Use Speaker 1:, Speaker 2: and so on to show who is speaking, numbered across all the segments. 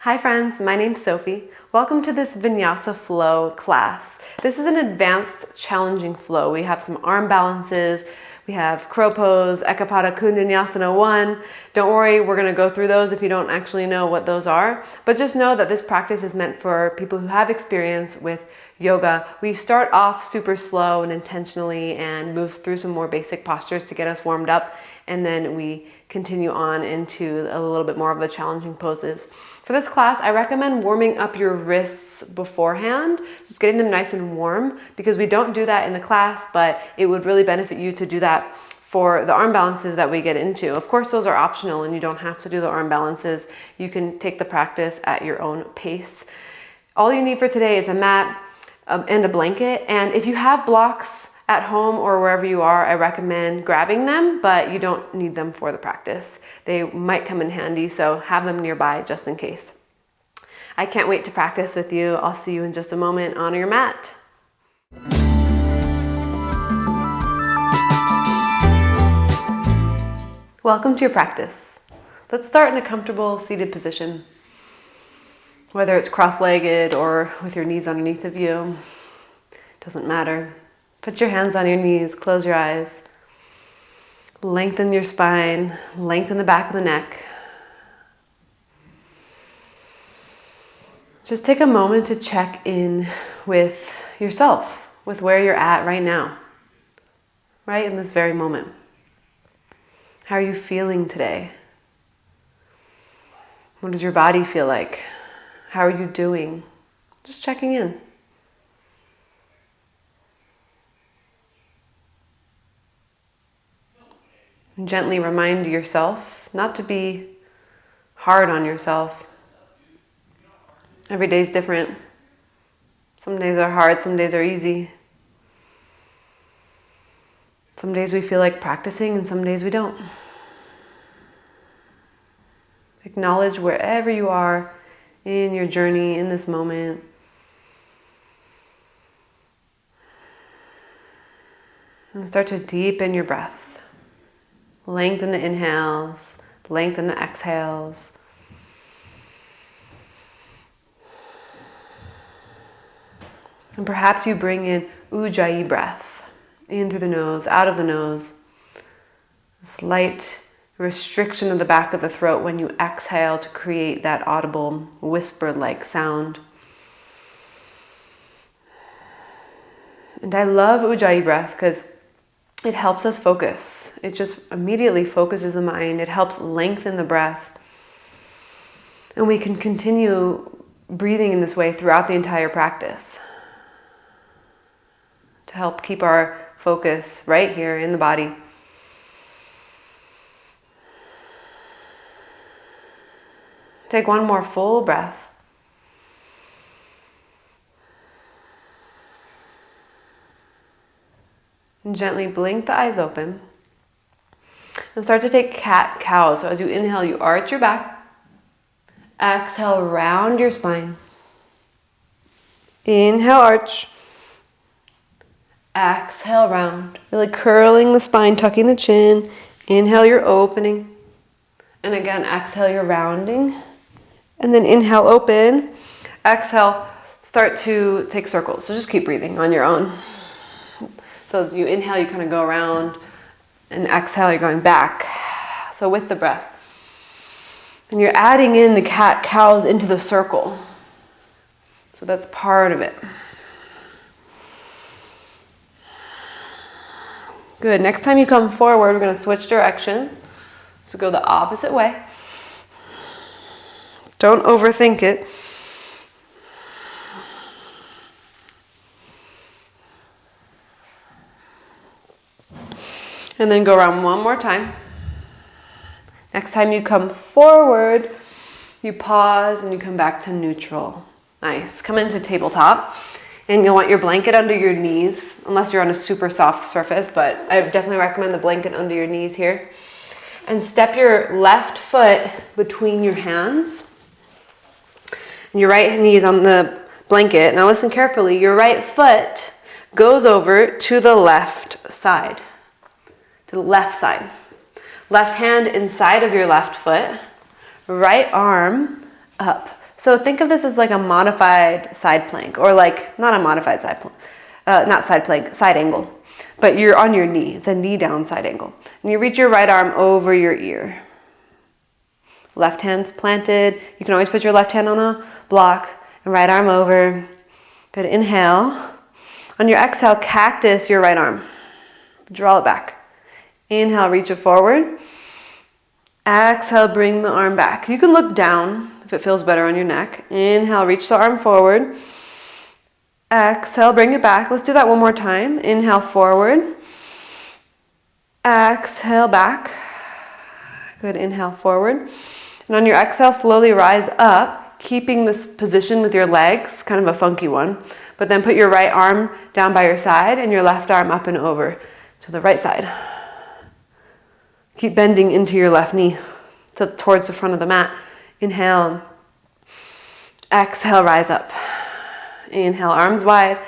Speaker 1: Hi friends, my name's Sophie. Welcome to this Vinyasa flow class. This is an advanced challenging flow. We have some arm balances, we have crow pose, Ekapada Kuninasana 1. Don't worry, we're going to go through those if you don't actually know what those are. But just know that this practice is meant for people who have experience with yoga. We start off super slow and intentionally and move through some more basic postures to get us warmed up. And then we continue on into a little bit more of the challenging poses. For this class, I recommend warming up your wrists beforehand, just getting them nice and warm, because we don't do that in the class, but it would really benefit you to do that for the arm balances that we get into. Of course, those are optional and you don't have to do the arm balances. You can take the practice at your own pace. All you need for today is a mat and a blanket. And if you have blocks at home or wherever you are, I recommend grabbing them, but you don't need them for the practice. They might come in handy, so have them nearby just in case. I can't wait to practice with you. I'll see you in just a moment on your mat. Welcome to your practice. Let's start in a comfortable seated position. Whether it's cross-legged or with your knees underneath of you, doesn't matter. Put your hands on your knees, close your eyes. Lengthen your spine, lengthen the back of the neck. Just take a moment to check in with yourself, with where you're at right now, right in this very moment. How are you feeling today? What does your body feel like? How are you doing? Just checking in. And gently remind yourself not to be hard on yourself. Every day is different. Some days are hard, some days are easy. Some days we feel like practicing and some days we don't. Acknowledge wherever you are in your journey, in this moment. And start to deepen your breath. Lengthen the inhales, lengthen the exhales. And perhaps you bring in ujjayi breath, in through the nose, out of the nose. A slight restriction of the back of the throat when you exhale to create that audible whisper-like sound. And I love ujjayi breath because it helps us focus. It just immediately focuses the mind. It helps lengthen the breath. And we can continue breathing in this way throughout the entire practice to help keep our focus right here in the body. Take one more full breath. And gently blink the eyes open. And start to take cat-cow. So as you inhale, you arch your back. Exhale, round your spine. Inhale, arch. Exhale, round. Really curling the spine, tucking the chin. Inhale, you're opening. And again, exhale, you're rounding. And then inhale, open. Exhale, start to take circles. So just keep breathing on your own. So as you inhale, you kind of go around, and exhale, you're going back. So with the breath. And you're adding in the cat-cows into the circle. So that's part of it. Good. Next time you come forward, we're going to switch directions. So go the opposite way. Don't overthink it. And then go around one more time. Next time you come forward, you pause and you come back to neutral. Nice. Come into tabletop. And you'll want your blanket under your knees, unless you're on a super soft surface, but I definitely recommend the blanket under your knees here. And step your left foot between your hands. And your right knee is on the blanket. Now listen carefully. Your right foot goes over to the left side. To the left side. Left hand inside of your left foot. Right arm up So think of this as like a modified side plank, or like, not a modified side plank, not side plank, side angle. But you're on your knee. It's a knee down side angle. And you reach your right arm over your ear. Left hand's planted. You can always put your left hand on a block and right arm over. Good, inhale. On your exhale, cactus your right arm. Draw it back. Inhale, reach it forward. Exhale, bring the arm back. You can look down if it feels better on your neck. Inhale, reach the arm forward. Exhale, bring it back. Let's do that one more time. Inhale, forward. Exhale, back. Good, inhale, forward. And on your exhale, slowly rise up, keeping this position with your legs, kind of a funky one. But then put your right arm down by your side and your left arm up and over to the right side. Keep bending into your left knee towards the front of the mat. Inhale. Exhale, rise up. Inhale, arms wide.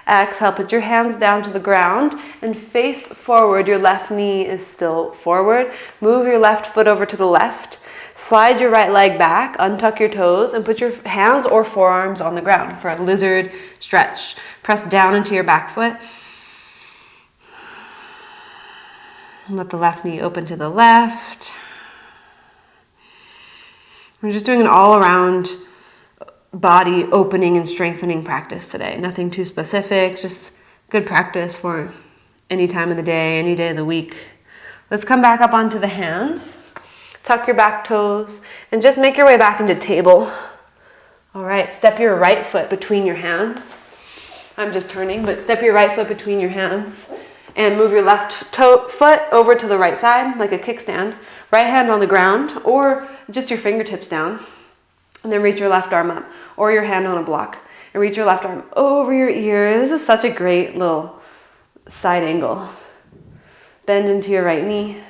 Speaker 1: Exhale, put your hands down to the ground and face forward. Your left knee is still forward. Move your left foot over to the left. Slide your right leg back, untuck your toes, and put your hands or forearms on the ground for a lizard stretch. Press down into your back foot. Let the left knee open to the left. We're just doing an all-around body opening and strengthening practice today. Nothing too specific, just good practice for any time of the day, any day of the week. Let's come back up onto the hands. Tuck your back toes and just make your way back into table. All right, step your right foot between your hands. I'm just turning, but step your right foot between your hands and move your left foot over to the right side like a kickstand. Right hand on the ground or just your fingertips down. And then reach your left arm up or your hand on a block and reach your left arm over your ear. This is such a great little side angle. Bend into your right knee.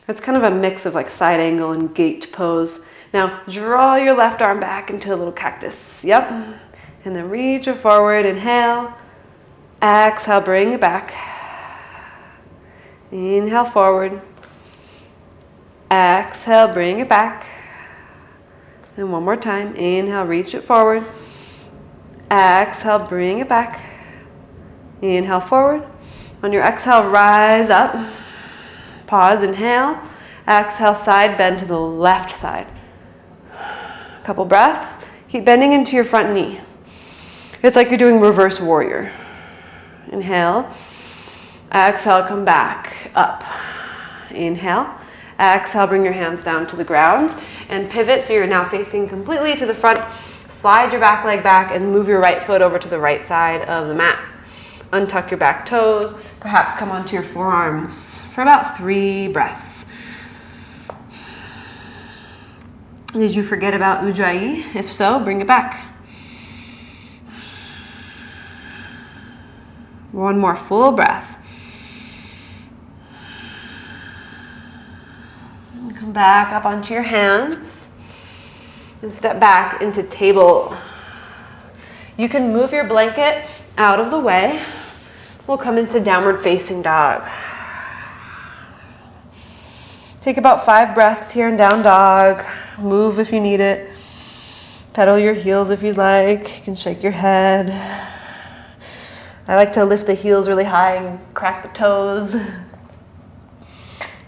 Speaker 1: It's kind of a mix of like side angle and gate pose. Now draw your left arm back into a little cactus. Yep. And then reach it forward. Inhale. Exhale, bring it back. Inhale, forward. Exhale, bring it back. And one more time. Inhale, reach it forward. Exhale, bring it back. Inhale, forward. On your exhale, rise up. Pause, inhale. Exhale, side bend to the left side. A couple breaths. Keep bending into your front knee. It's like you're doing reverse warrior. Inhale. Exhale, come back up. Inhale. Exhale, bring your hands down to the ground and pivot so you're now facing completely to the front. Slide your back leg back and move your right foot over to the right side of the mat. Untuck your back toes. Perhaps come onto your forearms for about 3 breaths. Did you forget about Ujjayi? If so, bring it back. One more full breath. Come back up onto your hands and step back into table. You can move your blanket out of the way. We'll come into downward facing dog. Take about 5 breaths here in down dog. Move if you need it. Pedal your heels if you'd like. You can shake your head. I like to lift the heels really high and crack the toes.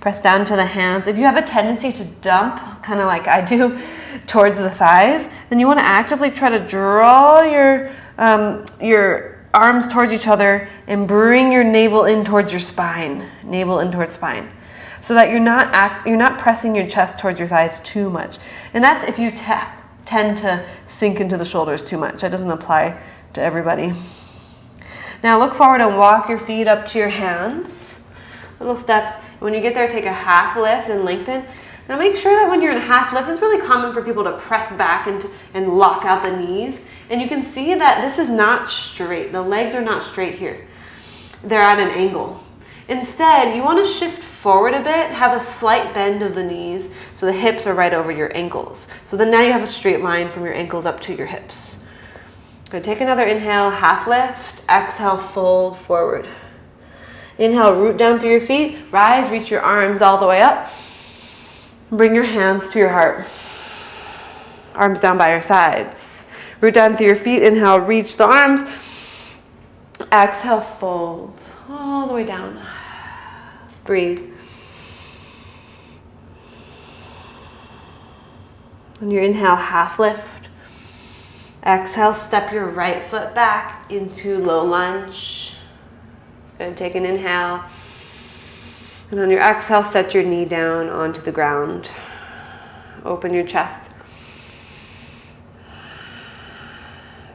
Speaker 1: Press down to the hands. If you have a tendency to dump, kind of like I do, towards the thighs, then you want to actively try to draw your arms towards each other and bring your navel in towards your spine. Navel in towards spine. So that you're not pressing your chest towards your thighs too much. And that's if you tend to sink into the shoulders too much. That doesn't apply to everybody. Now look forward and walk your feet up to your hands. Little steps. When you get there, take a half lift and lengthen. Now make sure that when you're in a half lift, it's really common for people to press back and lock out the knees. And you can see that this is not straight. The legs are not straight here. They're at an angle. Instead, you want to shift forward a bit, have a slight bend of the knees so the hips are right over your ankles. So then now you have a straight line from your ankles up to your hips. Good. Take another inhale, half lift. Exhale, fold forward. Inhale, root down through your feet. Rise, reach your arms all the way up. Bring your hands to your heart. Arms down by your sides. Root down through your feet. Inhale, reach the arms. Exhale, fold all the way down. Breathe. On your inhale, half lift. Exhale, step your right foot back into low lunge. Good, take an inhale. And on your exhale, set your knee down onto the ground. Open your chest.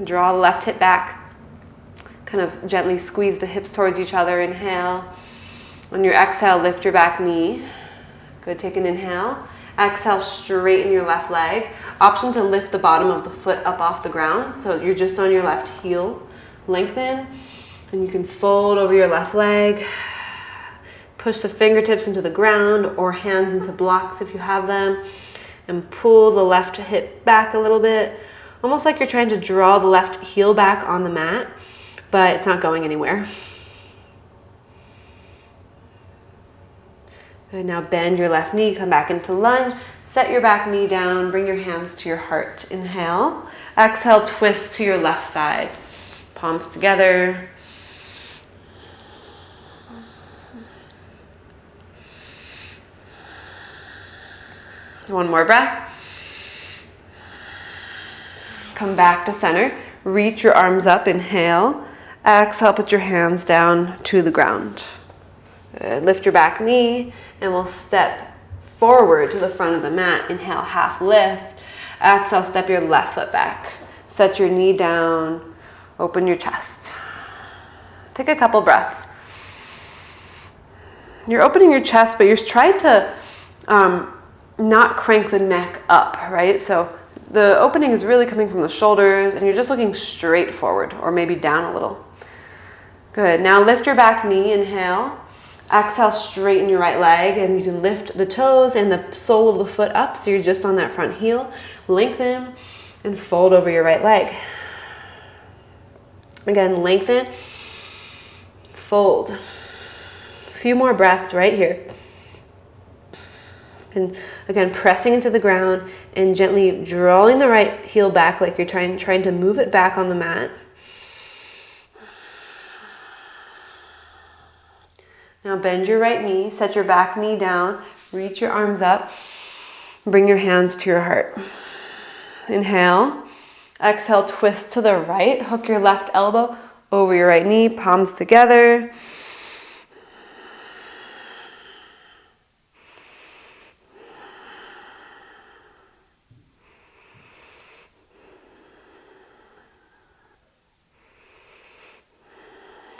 Speaker 1: Draw the left hip back. Kind of gently squeeze the hips towards each other. Inhale. On your exhale, lift your back knee. Good, take an inhale. Exhale, straighten your left leg. Option to lift the bottom of the foot up off the ground. So you're just on your left heel. Lengthen. And you can fold over your left leg. Push the fingertips into the ground or hands into blocks if you have them. And pull the left hip back a little bit. Almost like you're trying to draw the left heel back on the mat, but it's not going anywhere. Good, now bend your left knee, come back into lunge. Set your back knee down, bring your hands to your heart. Inhale. Exhale, twist to your left side. Palms together. One more breath. Come back to center. Reach your arms up. Inhale. Exhale, put your hands down to the ground. Good. Lift your back knee and we'll step forward to the front of the mat. Inhale, half lift. Exhale, step your left foot back. Set your knee down. Open your chest. Take a couple breaths. You're opening your chest, but you're trying to not crank the neck up, right? So the opening is really coming from the shoulders and you're just looking straight forward or maybe down a little. Good. Now lift your back knee. Inhale. Exhale, straighten your right leg and you can lift the toes and the sole of the foot up so you're just on that front heel. Lengthen and fold over your right leg. Again, lengthen, fold. A few more breaths right here. And again, pressing into the ground and gently drawing the right heel back like you're trying to move it back on the mat. Now bend your right knee, set your back knee down, reach your arms up, bring your hands to your heart. Inhale, exhale, twist to the right, hook your left elbow over your right knee, palms together.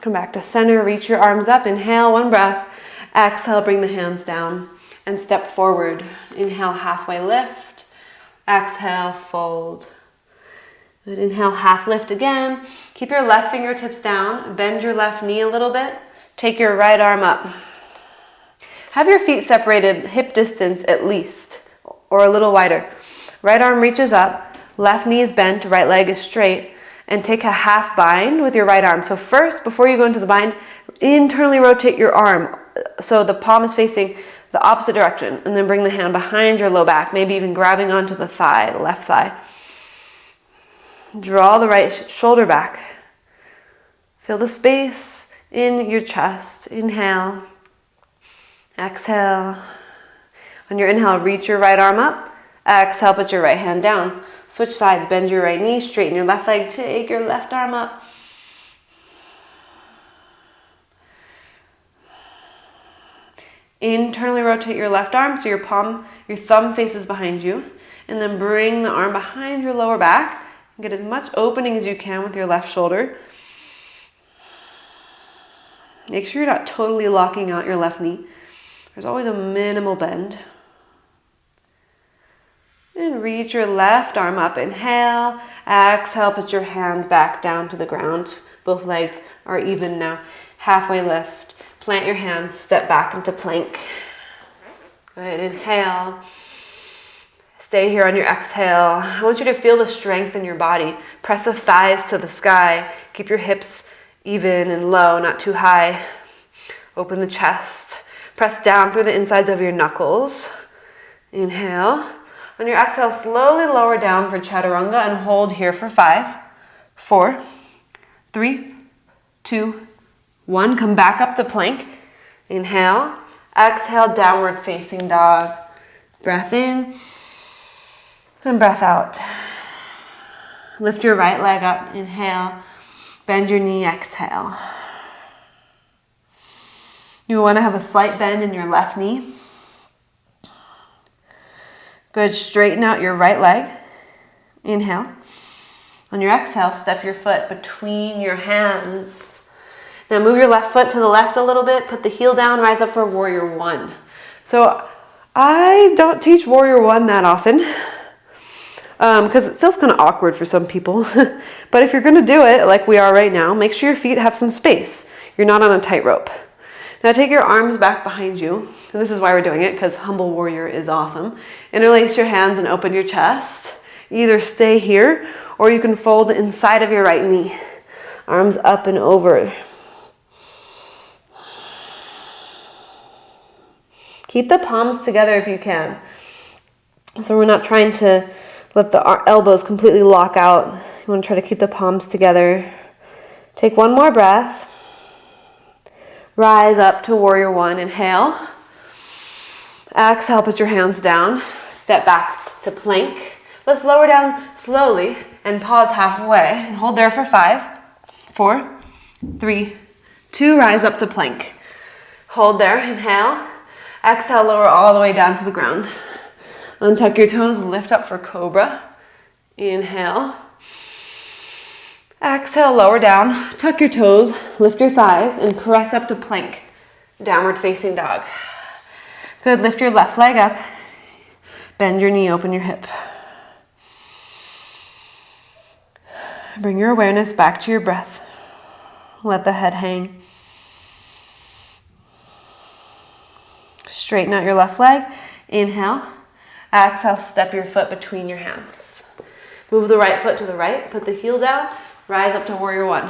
Speaker 1: Come back to center, reach your arms up, inhale, one breath. Exhale, bring the hands down and step forward. Inhale, halfway lift. Exhale, fold. Good. Inhale, half lift again. Keep your left fingertips down, bend your left knee a little bit. Take your right arm up. Have your feet separated hip distance at least, or a little wider. Right arm reaches up, left knee is bent, right leg is straight. And take a half bind with your right arm. So first, before you go into the bind, internally rotate your arm so the palm is facing the opposite direction. And then bring the hand behind your low back, maybe even grabbing onto the thigh, the left thigh. Draw the right shoulder back. Feel the space in your chest. Inhale. Exhale. On your inhale, reach your right arm up. Exhale, put your right hand down. Switch sides, bend your right knee, straighten your left leg, take your left arm up. Internally rotate your left arm so your thumb faces behind you. And then bring the arm behind your lower back. Get as much opening as you can with your left shoulder. Make sure you're not totally locking out your left knee. There's always a minimal bend. And reach your left arm up. Inhale. Exhale. Put your hand back down to the ground. Both legs are even now. Halfway lift. Plant your hands. Step back into plank. Good. Inhale. Stay here on your exhale. I want you to feel the strength in your body. Press the thighs to the sky. Keep your hips even and low, not too high. Open the chest. Press down through the insides of your knuckles. Inhale. On your exhale, slowly lower down for chaturanga and hold here for 5, 4, 3, 2, 1. Come back up to plank. Inhale. Exhale, downward facing dog. Breath in and breath out. Lift your right leg up. Inhale. Bend your knee. Exhale. You want to have a slight bend in your left knee. Good. Straighten out your right leg. Inhale. On your exhale, step your foot between your hands. Now move your left foot to the left a little bit. Put the heel down. Rise up for warrior 1. So I don't teach warrior 1 that often because it feels kind of awkward for some people. But if you're going to do it like we are right now, make sure your feet have some space. You're not on a tightrope. Now take your arms back behind you. And this is why we're doing it, because humble warrior is awesome. Interlace your hands and open your chest. Either stay here or you can fold the inside of your right knee. Arms up and over. Keep the palms together if you can. So we're not trying to let the elbows completely lock out. You want to try to keep the palms together. Take one more breath. Rise up to warrior 1. Inhale. Exhale, put your hands down. Step back to plank. Let's lower down slowly and pause halfway. And hold there for 5, 4, 3, 2. Rise up to plank. Hold there. Inhale. Exhale, lower all the way down to the ground. Untuck your toes, lift up for cobra. Inhale. Exhale, lower down. Tuck your toes, lift your thighs, and press up to plank. Downward facing dog. Good, lift your left leg up. Bend your knee, open your hip. Bring your awareness back to your breath. Let the head hang. Straighten out your left leg. Inhale. Exhale, step your foot between your hands. Move the right foot to the right. Put the heel down. Rise up to warrior 1.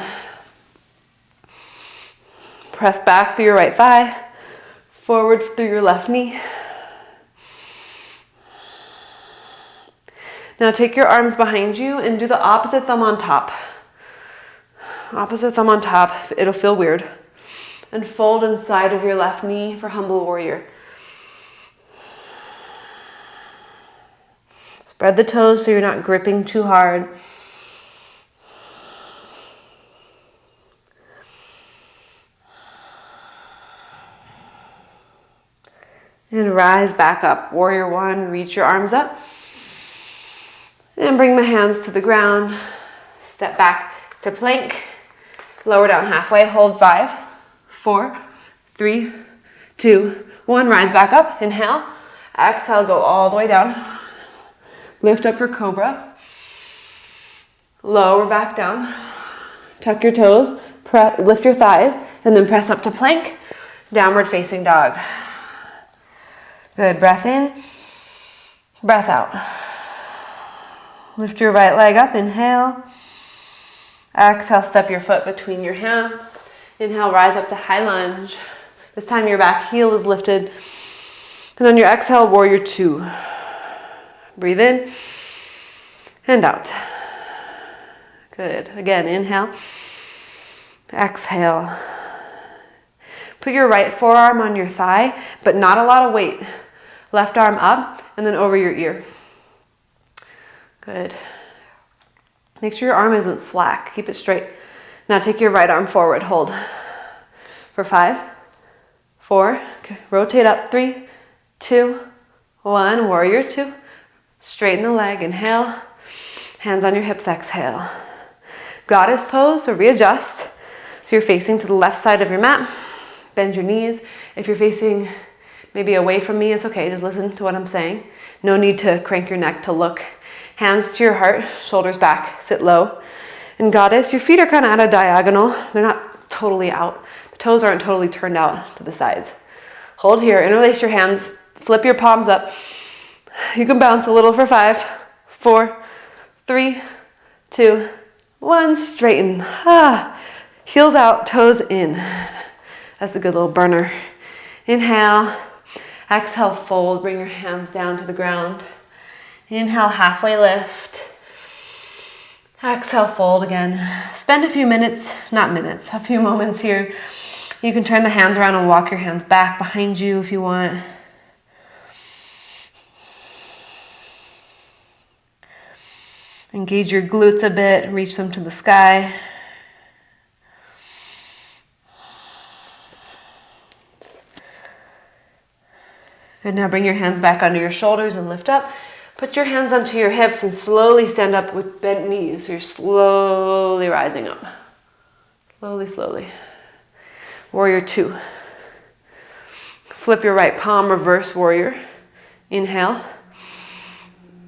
Speaker 1: Press back through your right thigh. Forward through your left knee. Now take your arms behind you and do the opposite thumb on top. Opposite thumb on top. It'll feel weird. And fold inside of your left knee for humble warrior. Spread the toes so you're not gripping too hard. And rise back up. Warrior 1, reach your arms up. And bring the hands to the ground. Step back to plank. Lower down halfway. Hold 5, 4, 3, 2, 1. Rise back up. Inhale. Exhale, go all the way down. Lift up for cobra. Lower back down. Tuck your toes. Lift your thighs. And then press up to plank. Downward facing dog. Good. Breath in. Breath out. Lift your right leg up. Inhale. Exhale, step your foot between your hands. Inhale, rise up to high lunge. This time your back heel is lifted. And on your exhale, warrior 2. Breathe in and out. Good. Again, inhale. Exhale. Put your right forearm on your thigh, but not a lot of weight. Left arm up and then over your ear. Good. Make sure your arm isn't slack. Keep it straight. Now take your right arm forward. Hold for 5, 4. Okay. Rotate up. 3, 2, 1. Warrior 2. Straighten the leg. Inhale. Hands on your hips. Exhale. Goddess pose. So readjust. So you're facing to the left side of your mat. Bend your knees. If you're facing maybe away from me, it's okay. Just listen to what I'm saying. No need to crank your neck to look. Hands to your heart, shoulders back, sit low. And goddess, your feet are kind of at a diagonal. They're not totally out. The toes aren't totally turned out to the sides. Hold here, interlace your hands, flip your palms up. You can bounce a little for 5, 4, 3, 2, 1. Straighten. Heels out, toes in. That's a good little burner. Inhale. Exhale, fold. Bring your hands down to the ground. Inhale, halfway lift. Exhale, fold again. Spend a few minutes, not minutes, a few moments here. You can turn the hands around and walk your hands back behind you if you want. Engage your glutes a bit, reach them to the sky. Good, now bring your hands back under your shoulders and lift up. Put your hands onto your hips and slowly stand up with bent knees. So you're slowly rising up. Slowly, slowly. Warrior 2. Flip your right palm, reverse warrior. Inhale.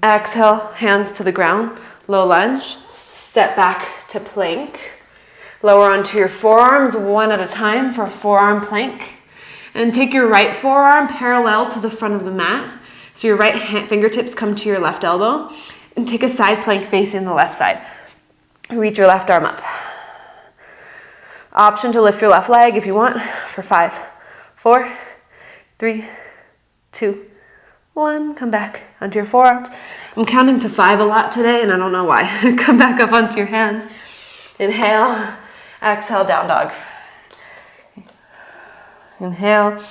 Speaker 1: Exhale, hands to the ground. Low lunge. Step back to plank. Lower onto your forearms one at a time for a forearm plank. And take your right forearm parallel to the front of the mat. So your right fingertips come to your left elbow. And take a side plank facing the left side. Reach your left arm up. Option to lift your left leg if you want for 5, 4, 3, 2, 1. Come back onto your forearms. I'm counting to 5 a lot today and I don't know why. Come back up onto your hands. Inhale, exhale, down dog. Inhale,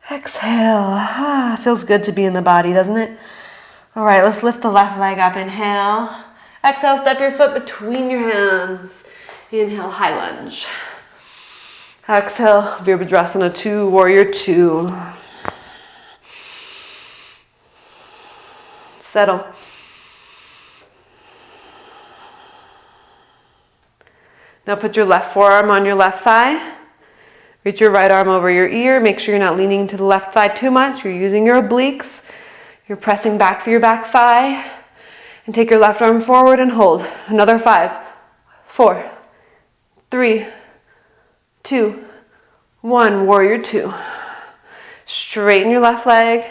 Speaker 1: exhale. Feels good to be in the body, doesn't it? All right, let's lift the left leg up. Inhale, exhale, step your foot between your hands. Inhale, high lunge. Exhale, Virabhadrasana 2, warrior 2. Settle. Now put your left forearm on your left thigh. Reach your right arm over your ear. Make sure you're not leaning to the left thigh too much. You're using your obliques. You're pressing back through your back thigh. And take your left arm forward and hold. Another 5, 4, 3, 2, 1. Warrior 2. Straighten your left leg.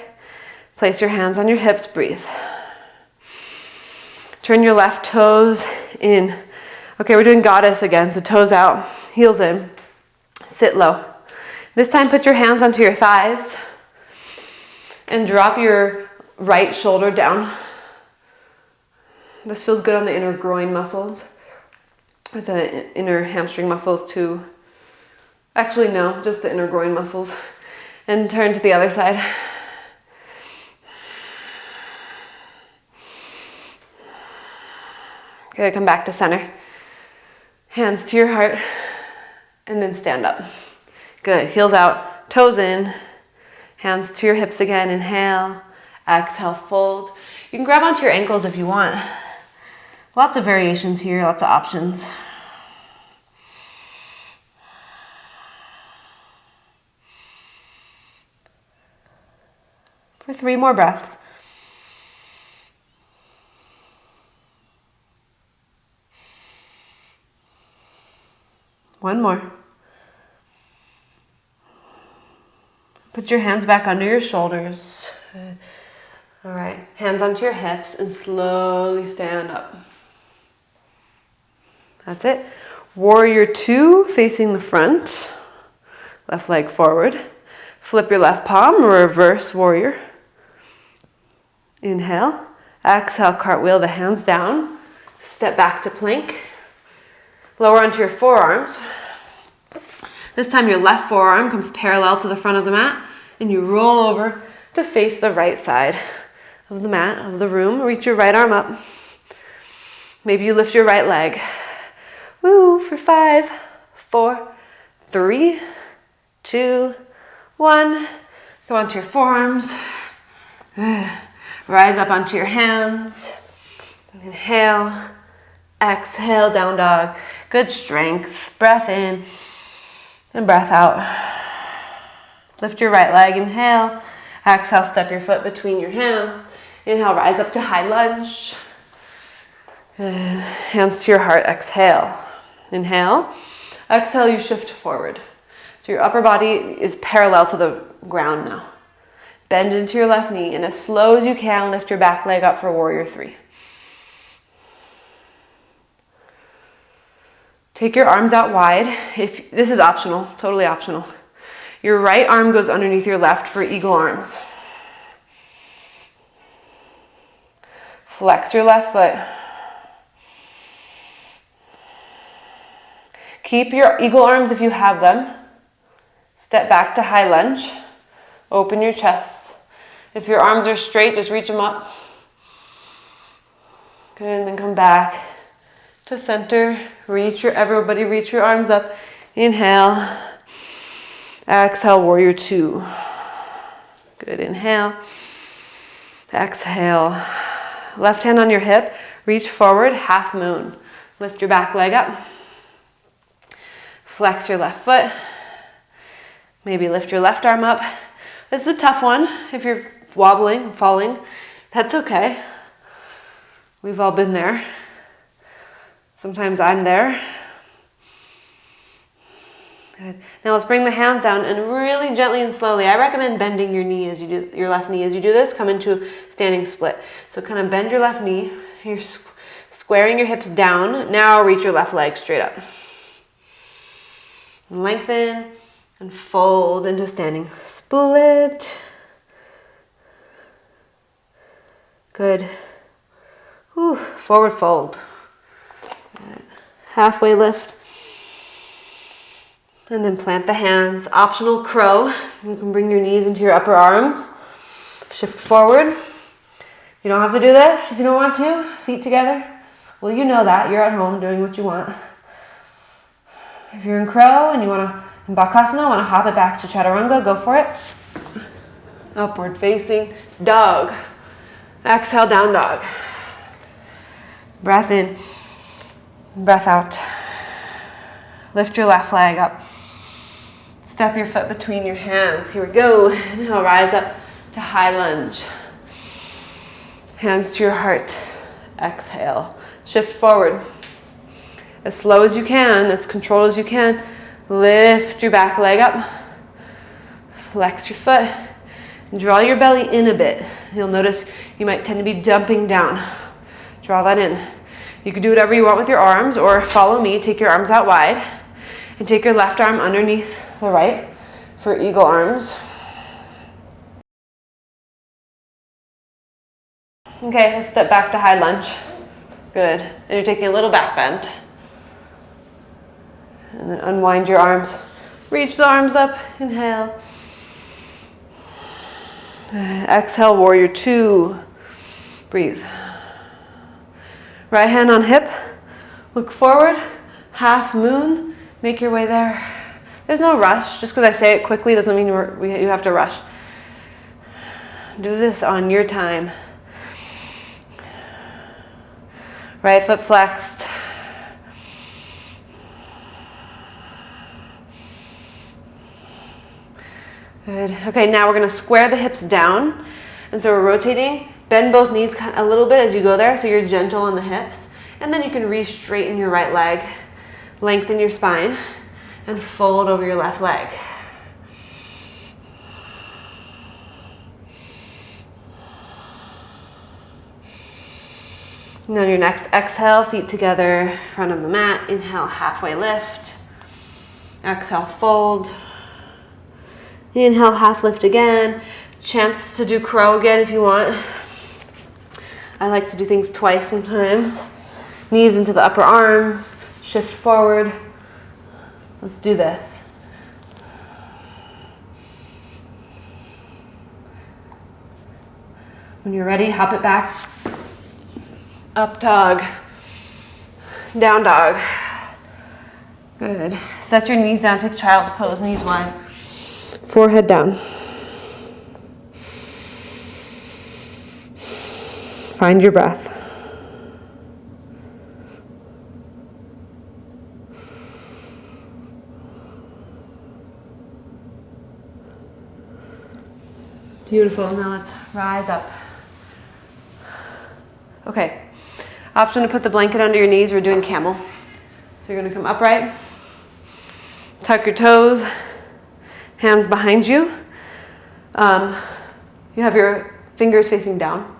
Speaker 1: Place your hands on your hips. Breathe. Turn your left toes in. Okay, we're doing goddess again. So toes out, heels in. Sit low. This time put your hands onto your thighs and drop your right shoulder down. This feels good on the inner groin muscles. With the inner hamstring muscles too. Actually, no, just the inner groin muscles. And turn to the other side. Good, come back to center. Hands to your heart. And then stand up. Good, heels out, toes in. Hands to your hips again, inhale. Exhale, fold. You can grab onto your ankles if you want. Lots of variations here, lots of options. For 3 more breaths. One more. Put your hands back under your shoulders. Good. All right, hands onto your hips and slowly stand up. That's it. Warrior 2, facing the front. Left leg forward. Flip your left palm, reverse warrior. Inhale. Exhale, cartwheel the hands down. Step back to plank. Lower onto your forearms. This time your left forearm comes parallel to the front of the mat and you roll over to face the right side of the mat, of the room. Reach your right arm up. Maybe you lift your right leg. Woo, for 5, 4, 3, 2, 1. Go onto your forearms. Good. Rise up onto your hands. Inhale. Exhale, down dog. Good strength. Breath in and breath out. Lift your right leg. Inhale. Exhale, step your foot between your hands. Inhale, rise up to high lunge. Good. Hands to your heart. Exhale. Inhale. Exhale, you shift forward. So your upper body is parallel to the ground now. Bend into your left knee and as slow as you can, lift your back leg up for warrior 3. Take your arms out wide. This is optional, totally optional. Your right arm goes underneath your left for eagle arms. Flex your left foot. Keep your eagle arms if you have them. Step back to high lunge. Open your chest. If your arms are straight, just reach them up. Good, and then come back to center. Everybody reach your arms up. Inhale. Exhale, warrior two. Good, inhale. Exhale. Left hand on your hip. Reach forward, half moon. Lift your back leg up. Flex your left foot. Maybe lift your left arm up. This is a tough one. If you're wobbling, falling, that's okay. We've all been there. Sometimes I'm there. Good. Now let's bring the hands down and really gently and slowly. I recommend bending your knee as you do your left knee. As you do this, come into standing split. So kind of bend your left knee. You're squaring your hips down. Now reach your left leg straight up. Lengthen and fold into standing split. Good. Whew. Forward fold. Good. Halfway lift. And then plant the hands. Optional crow. You can bring your knees into your upper arms. Shift forward. You don't have to do this if you don't want to. Feet together. Well, you know that. You're at home doing what you want. If you're in crow and you want to, in bakasana, want to hop it back to chaturanga, go for it. Upward facing dog. Exhale, down dog. Breath in, breath out. Lift your left leg up. Step your foot between your hands. Here we go. Inhale, rise up to high lunge. Hands to your heart. Exhale. Shift forward. As slow as you can, as controlled as you can. Lift your back leg up. Flex your foot. Draw your belly in a bit. You'll notice you might tend to be dumping down. Draw that in. You can do whatever you want with your arms, or follow me. Take your arms out wide and take your left arm underneath the right for eagle arms. Okay, let's step back to high lunge. Good. And you're taking a little back bend. And then unwind your arms. Reach the arms up. Inhale. Exhale, warrior two. Breathe. Right hand on hip. Look forward. Half moon. Make your way there. There's no rush. Just because I say it quickly doesn't mean you have to rush. Do this on your time. Right foot flexed. Good. Okay, now we're going to square the hips down. And so we're rotating. Bend both knees a little bit as you go there, so you're gentle on the hips. And then you can re-straighten your right leg, lengthen your spine, and fold over your left leg. And on your next exhale, feet together, front of the mat. Inhale, halfway lift. Exhale, fold. Inhale, half lift again. Chance to do crow again if you want. I like to do things twice sometimes. Knees into the upper arms. Shift forward. Let's do this. When you're ready, hop it back. Up dog. Down dog. Good. Set your knees down. Take child's pose. Knees wide. Forehead down. Find your breath. Beautiful. Now let's rise up. Okay. Option to put the blanket under your knees. We're doing camel. So you're going to come upright. Tuck your toes. Hands behind you. You have your fingers facing down.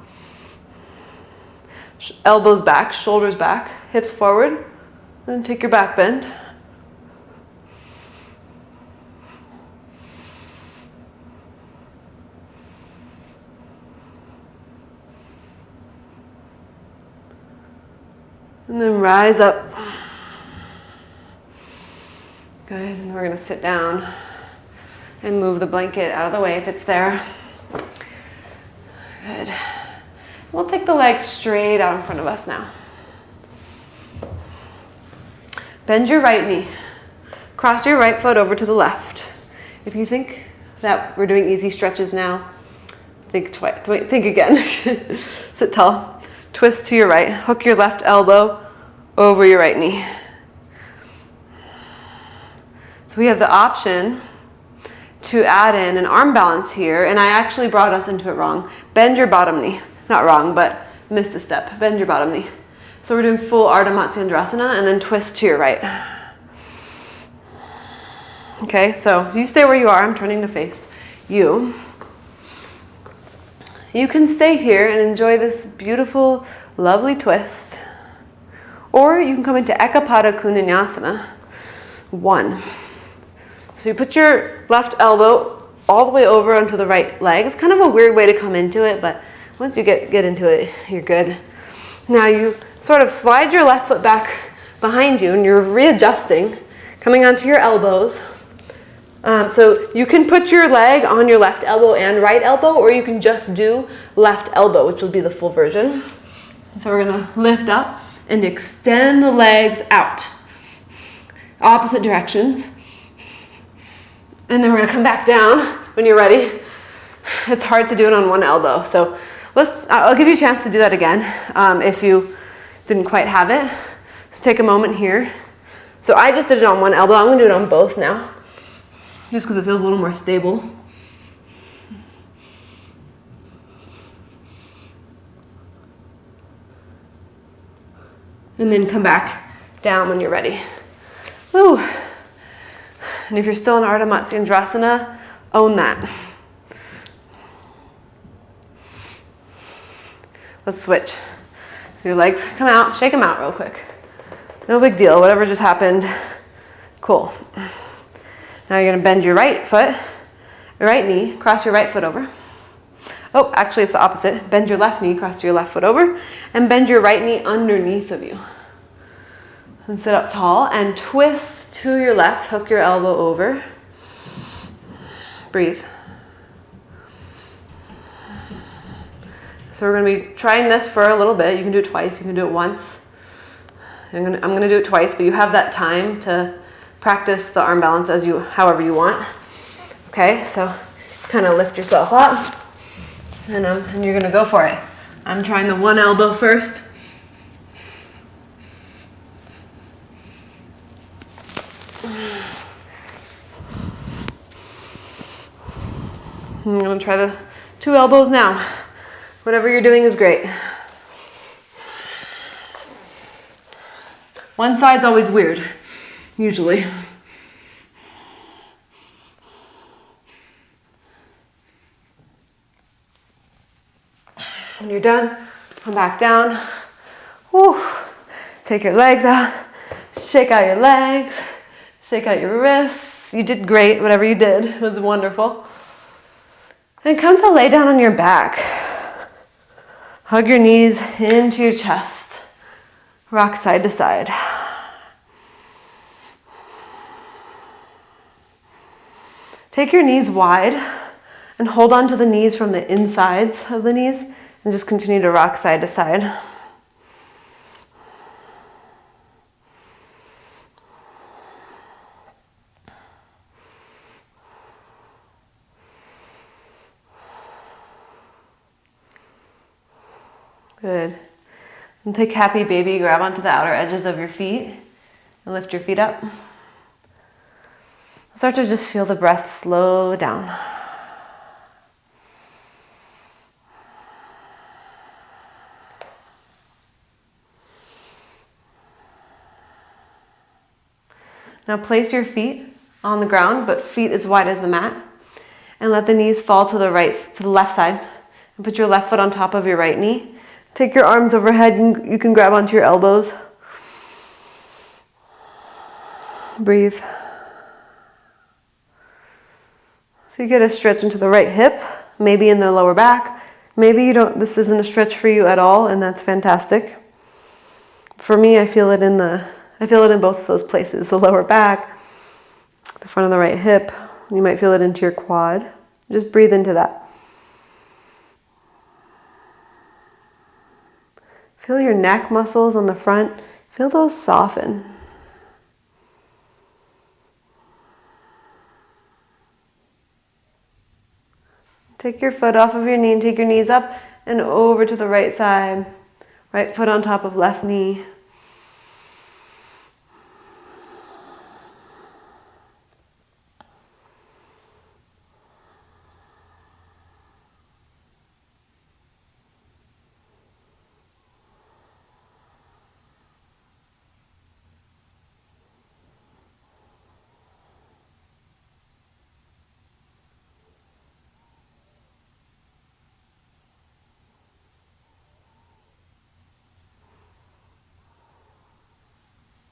Speaker 1: Elbows back, shoulders back, hips forward. And take your back bend. And then rise up. Good, and we're gonna sit down and move the blanket out of the way if it's there. Good. We'll take the legs straight out in front of us now. Bend your right knee. Cross your right foot over to the left. If you think that we're doing easy stretches now, think twice. Wait, think again. Sit tall. Twist to your right. Hook your left elbow over your right knee. So we have the option to add in an arm balance here, and I actually brought us into it wrong. Bend your bottom knee. Not wrong, but missed a step. Bend your bottom knee. So we're doing full Ardha Matsyendrasana and then twist to your right. Okay, so you stay where you are. I'm turning to face you. You can stay here and enjoy this beautiful, lovely twist. Or you can come into Ekapada Kuninasana. 1. So you put your left elbow all the way over onto the right leg. It's kind of a weird way to come into it, but once you get into it, you're good. Now you sort of slide your left foot back behind you and you're readjusting, coming onto your elbows. So you can put your leg on your left elbow and right elbow, or you can just do left elbow, which will be the full version. So we're gonna lift up and extend the legs out, opposite directions. And then we're gonna come back down when you're ready. It's hard to do it on one elbow. So I'll give you a chance to do that again if you didn't quite have it. So take a moment here. So I just did it on one elbow. I'm gonna do it on both now, just because it feels a little more stable. And then come back down when you're ready. Woo. And if you're still in Ardha Matsyendrasana, own that. Let's switch. So your legs come out, shake them out real quick. No big deal, whatever just happened. Cool. Now you're gonna bend your right foot, your right knee, cross your right foot over. Oh, actually it's the opposite. Bend your left knee, cross your left foot over, and bend your right knee underneath of you. And sit up tall and twist to your left, hook your elbow over. Breathe. So we're going to be trying this for a little bit. You can do it twice, you can do it once. I'm going to do it twice, but you have that time to practice the arm balance however you want. Okay, so kind of lift yourself up and you're going to go for it. I'm trying the one elbow first. I'm going to try the 2 elbows now. Whatever you're doing is great. One side's always weird, usually. When you're done, come back down. Woo. Take your legs out. Shake out your legs. Shake out your wrists. You did great. Whatever you did was wonderful. And come to lay down on your back. Hug your knees into your chest. Rock side to side. Take your knees wide and hold on to the knees from the insides of the knees and just continue to rock side to side. Good. And take happy baby, grab onto the outer edges of your feet and lift your feet up. Start to just feel the breath slow down. Now place your feet on the ground, but feet as wide as the mat, and let the knees fall to the left side, and put your left foot on top of your right knee. Take your arms overhead and you can grab onto your elbows. Breathe. So you get a stretch into the right hip, maybe in the lower back. Maybe this isn't a stretch for you at all, and that's fantastic. For me, I feel it in both of those places, the lower back, the front of the right hip. You might feel it into your quad. Just breathe into that. Feel your neck muscles on the front. Feel those soften. Take your foot off of your knee and take your knees up and over to the right side. Right foot on top of left knee.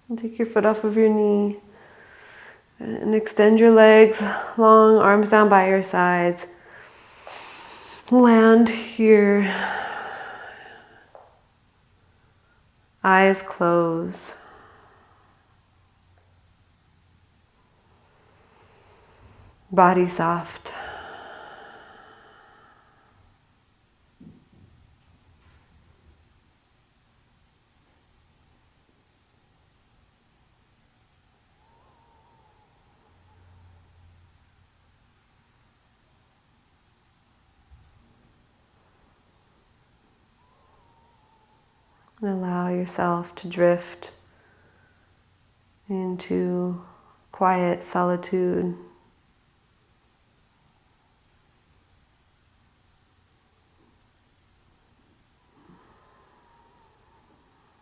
Speaker 1: And take your foot off of your knee and extend your legs long, arms down by your sides. Land here. Eyes closed. Body soft. And allow yourself to drift into quiet solitude.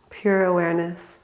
Speaker 1: Pure awareness.